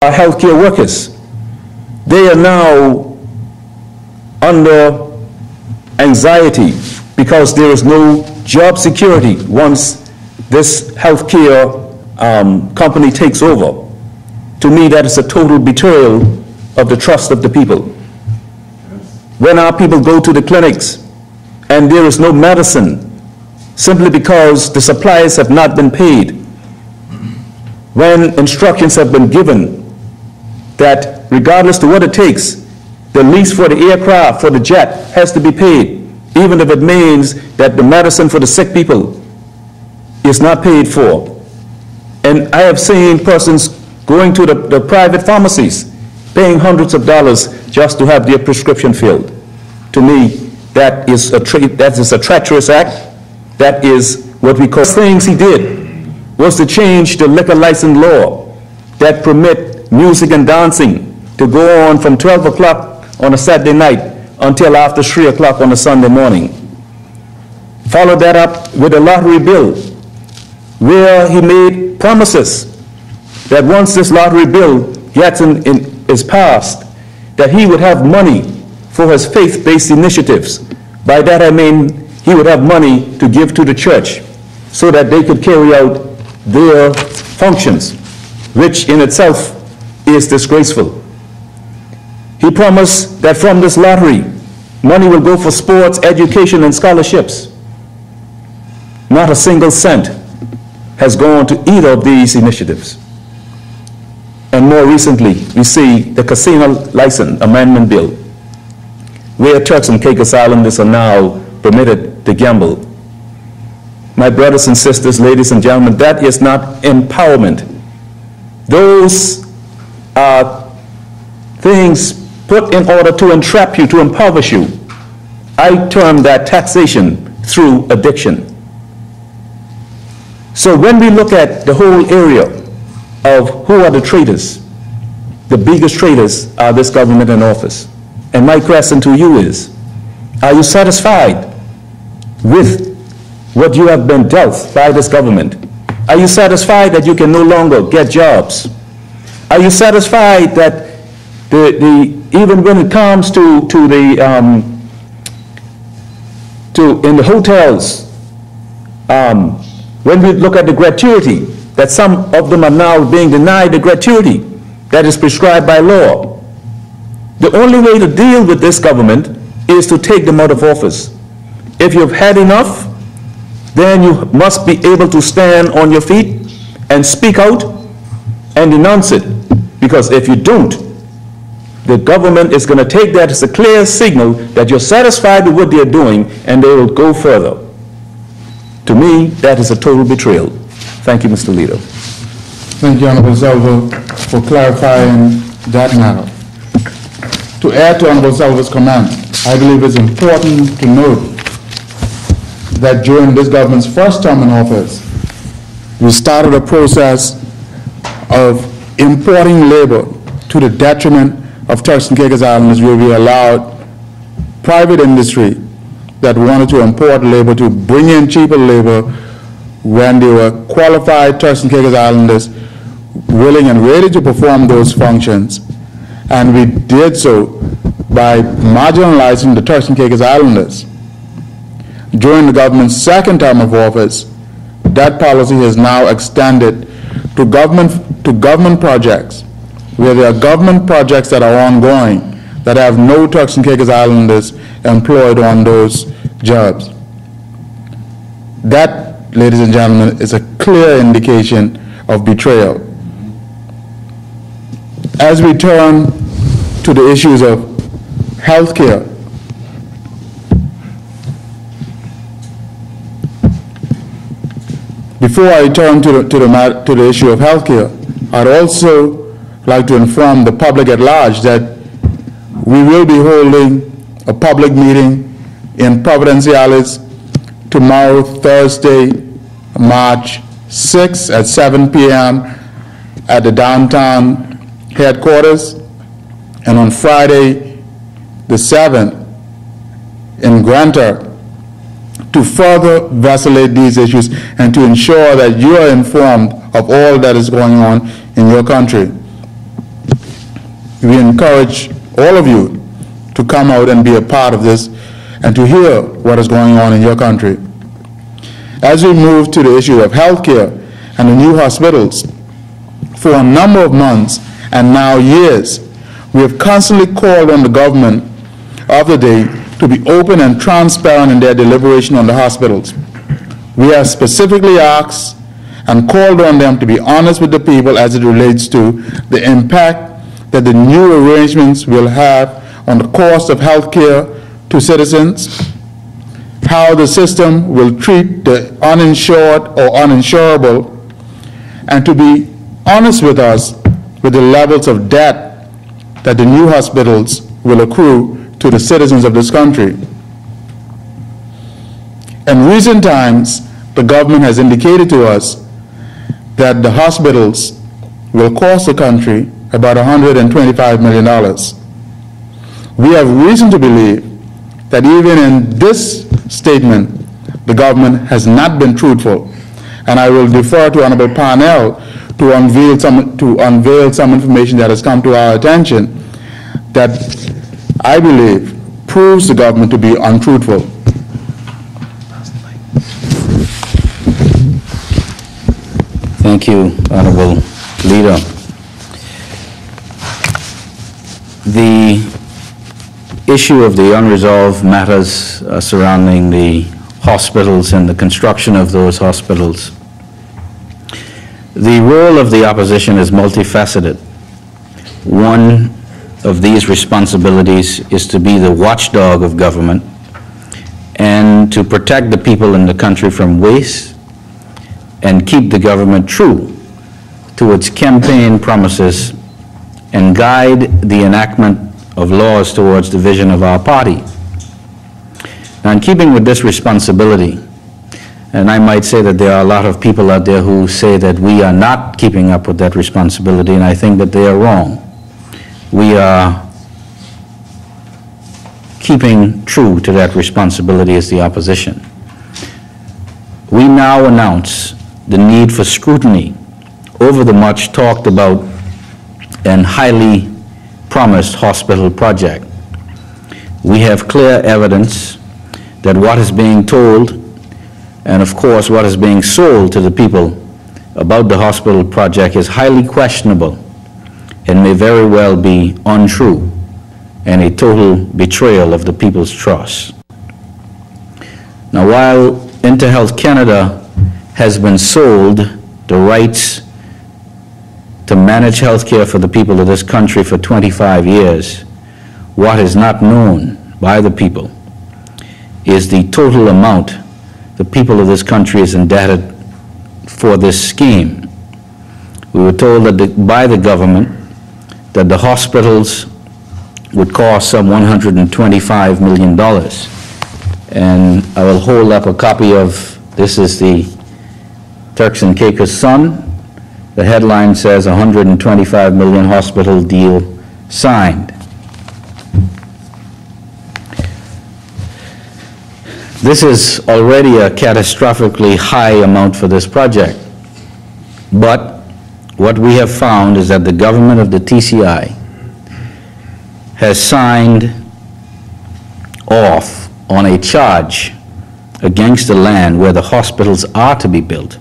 our healthcare workers. They are now under anxiety because there is no job security once this healthcare company takes over. To me, that is a total betrayal of the trust of the people. When our people go to the clinics and there is no medicine simply because the supplies have not been paid, when instructions have been given that regardless to what it takes, the lease for the aircraft, for the jet, has to be paid, even if it means that the medicine for the sick people is not paid for. And I have seen persons going to the private pharmacies, paying hundreds of dollars just to have their prescription filled. To me, that is a treacherous act. That is what we call things he did was to change the liquor license law that permit music and dancing to go on from 12 o'clock on a Saturday night until after 3 o'clock on a Sunday morning. Followed that up with a lottery bill where he made promises that once this lottery bill is passed, that he would have money for his faith-based initiatives. By that I mean he would have money to give to the church so that they could carry out their functions, which in itself is disgraceful. He promised that from this lottery, money will go for sports, education, and scholarships. Not a single cent has gone to either of these initiatives. And more recently, we see the Casino License Amendment Bill, where Turks and Caicos Islanders are now permitted to gamble. My brothers and sisters, ladies and gentlemen, that is not empowerment. Those are things put in order to entrap you, to impoverish you. I term that taxation through addiction. So when we look at the whole area of who are the traitors, the biggest traitors are this government in office. And my question to you is, are you satisfied with what you have been dealt by this government? Are you satisfied that you can no longer get jobs? Are you satisfied that even when it comes to in the hotels, when we look at the gratuity, that some of them are now being denied the gratuity that is prescribed by law? The only way to deal with this government is to take them out of office. If you've had enough, then you must be able to stand on your feet and speak out and denounce it. Because if you don't, the government is going to take that as a clear signal that you're satisfied with what they're doing, and they will go further. To me, that is a total betrayal. Thank you, Mr. Leader. Thank you, Honorable Salvo, for clarifying that matter. To add to Honorable Salvo's comment, I believe it's important to note that during this government's first term in office, we started a process of importing labor to the detriment of Turks and Caicos Islanders, where we allowed private industry that wanted to import labor to bring in cheaper labor when they were qualified Turks and Caicos Islanders willing and ready to perform those functions. And we did so by marginalizing the Turks and Caicos Islanders. During the government's second term of office, that policy has now extended to government projects, where there are government projects that are ongoing that have no Turks and Caicos Islanders employed on those jobs. That, ladies and gentlemen, is a clear indication of betrayal. As we turn to the issues of health care, before I turn to the issue of health care, I'd also like to inform the public at large that we will be holding a public meeting in Providenciales tomorrow, Thursday, March 6th at 7 p.m. at the downtown headquarters, and on Friday, the 7th, in Granta, to further vacillate these issues and to ensure that you are informed of all that is going on in your country. we encourage all of you to come out and be a part of this and to hear what is going on in your country. As we move to the issue of healthcare and the new hospitals, for a number of months and now years, we have constantly called on the government of the day to be open and transparent in their deliberation on the hospitals. We have specifically asked and called on them to be honest with the people as it relates to the impact that the new arrangements will have on the cost of health care to citizens, how the system will treat the uninsured or uninsurable, and to be honest with us with the levels of debt that the new hospitals will accrue to the citizens of this country. In recent times, the government has indicated to us that the hospitals will cost the country about $125 million. We have reason to believe that even in this statement, the government has not been truthful. And I will defer to Honorable Parnell to unveil some information that has come to our attention that I believe proves the government to be untruthful. Thank you, Honorable Leader. The issue of the unresolved matters surrounding the hospitals and the construction of those hospitals. The role of the opposition is multifaceted. One of these responsibilities is to be the watchdog of government and to protect the people in the country from waste and keep the government true to its campaign promises and guide the enactment of laws towards the vision of our party. Now, in keeping with this responsibility, and I might say that there are a lot of people out there who say that we are not keeping up with that responsibility, and I think that they are wrong. We are keeping true to that responsibility as the opposition. We now announce the need for scrutiny over the much talked about and highly promised hospital project. We have clear evidence that what is being told and of course what is being sold to the people about the hospital project is highly questionable and may very well be untrue and a total betrayal of the people's trust. Now, while InterHealth Canada has been sold the rights to manage health care for the people of this country for 25 years, what is not known by the people is the total amount the people of this country is indebted for this scheme. We were told that by the government that the hospitals would cost some $125 million. And I will hold up a copy of, this is the Turks and Caicos Sun. The headline says 125 million hospital deal signed. This is already a catastrophically high amount for this project. But what we have found is that the government of the TCI has signed off on a charge against the land where the hospitals are to be built